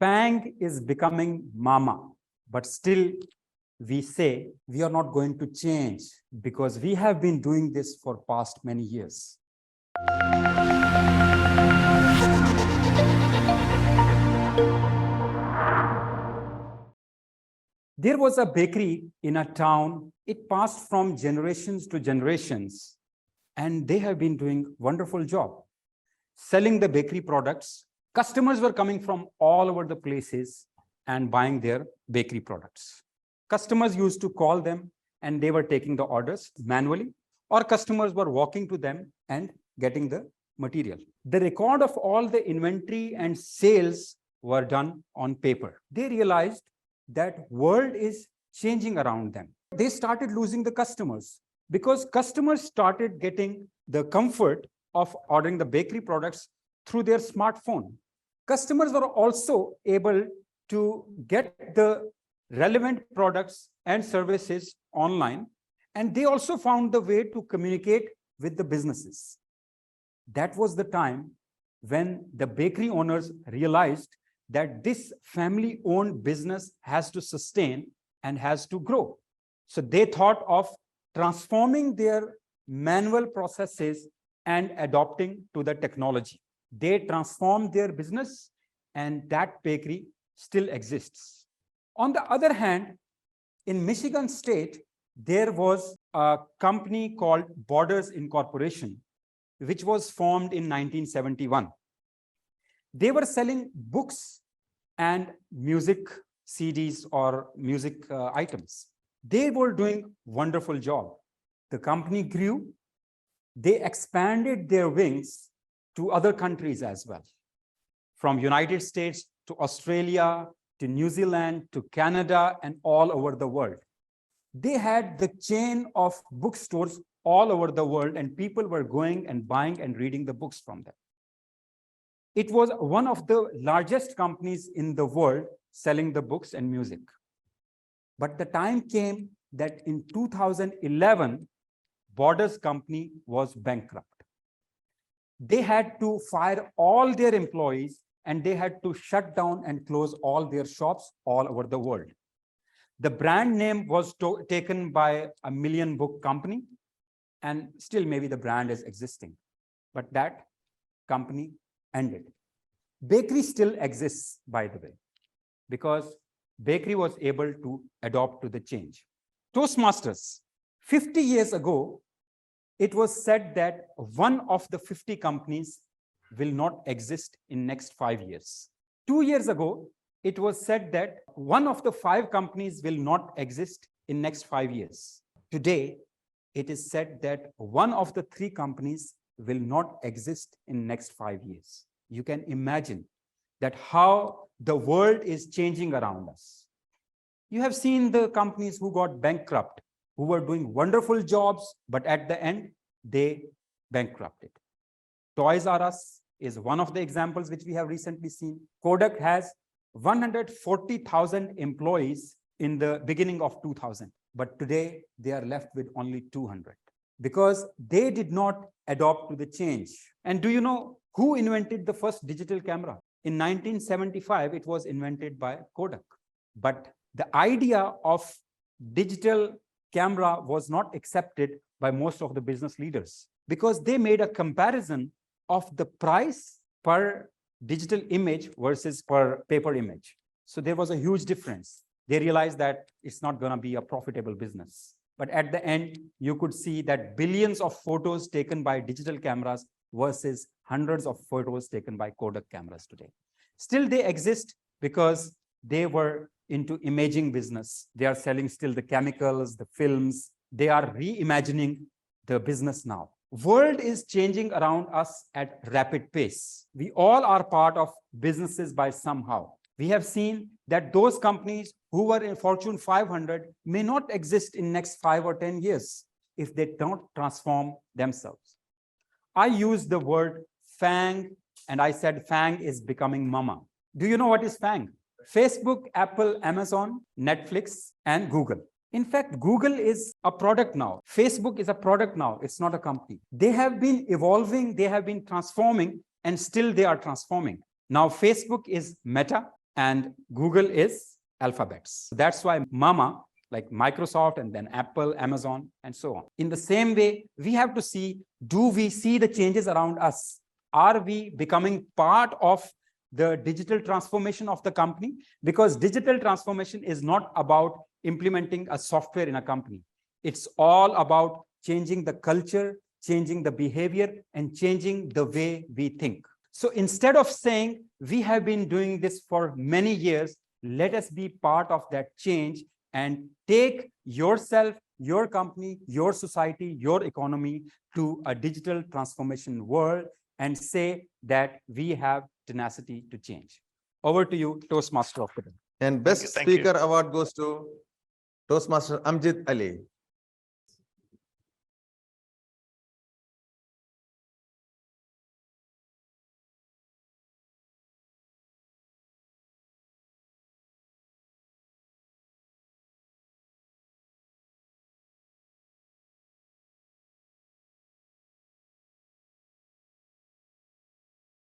FAANG is becoming MAMAA, but still we say we are not going to change because we have been doing this for past many years. There was a bakery in a town. It passed from generations to generations, and they have been doing a wonderful job selling the bakery products. Customers were coming from all over the places and buying their bakery products. Customers used to call them and they were taking the orders manually, or customers were walking to them and getting the material. The record of all the inventory and sales were done on paper. They realized that world is changing around them. They started losing the customers because customers started getting the comfort of ordering the bakery products through their smartphone. Customers were also able to get the relevant products and services online, and they also found the way to communicate with the businesses. That was the time when the bakery owners realized that this family-owned business has to sustain and has to grow. So they thought of transforming their manual processes and adopting to the technology. They transformed their business, and that bakery still exists. On the other hand, in Michigan State, there was a company called Borders Incorporation, which was formed in 1971. They were selling books and music CDs or music items. They were doing a wonderful job. The company grew. They expanded their wings to other countries as well, from United States to Australia, to New Zealand, to Canada, and all over the world. They had the chain of bookstores all over the world, and people were going and buying and reading the books from them. It was one of the largest companies in the world selling the books and music. But the time came that in 2011, Borders company was bankrupt. They had to fire all their employees, and they had to shut down and close all their shops all over the world. The brand name was taken by a million book company, and still maybe the brand is existing, but that company ended. Bakery still exists, by the way, because bakery was able to adopt to the change. Toastmasters, 50 years ago, it was said that one of the 50 companies will not exist in next 5 years. 2 years ago, it was said that one of the 5 companies will not exist in next 5 years. Today, it is said that one of the 3 companies will not exist in next 5 years. You can imagine that how the world is changing around us. You have seen the companies who got bankrupt, who were doing wonderful jobs, but at the end, they bankrupted. Toys R Us is one of the examples which we have recently seen. Kodak has 140,000 employees in the beginning of 2000, but today they are left with only 200 because they did not adopt to the change. And do you know who invented the first digital camera? In 1975, it was invented by Kodak. But the idea of digital camera was not accepted by most of the business leaders because they made a comparison of the price per digital image versus per paper image. So there was a huge difference. They realized that it's not going to be a profitable business. But at the end, you could see that billions of photos taken by digital cameras versus hundreds of photos taken by Kodak cameras today. Still, they exist because they were into imaging business. They are selling still the chemicals, the films. They are reimagining the business now. World is changing around us at rapid pace. We all are part of businesses by somehow. We have seen that those companies who were in Fortune 500 may not exist in next 5 or 10 years if they don't transform themselves. I used the word FAANG, and I said FAANG is becoming MAMAA. Do you know what is FAANG? Facebook, Apple, Amazon, Netflix, and Google. In fact, Google is a product now. Facebook is a product now. It's not a company. They have been evolving, they have been transforming, and still they are transforming. Now, Facebook is Meta, and Google is alphabets. That's why MAMAA, like Microsoft and then Apple, Amazon, and so on. In the same way, we have to see, do we see the changes around us? Are we becoming part of the digital transformation of the company? Because digital transformation is not about implementing a software in a company. It's all about changing the culture, changing the behavior, and changing the way we think. So instead of saying we have been doing this for many years, let us be part of that change and take yourself, your company, your society, your economy to a digital transformation world and say that we have tenacity to change. Over to you, Toastmaster of the Day. And best speaker award goes to Toastmaster Amjid Ali.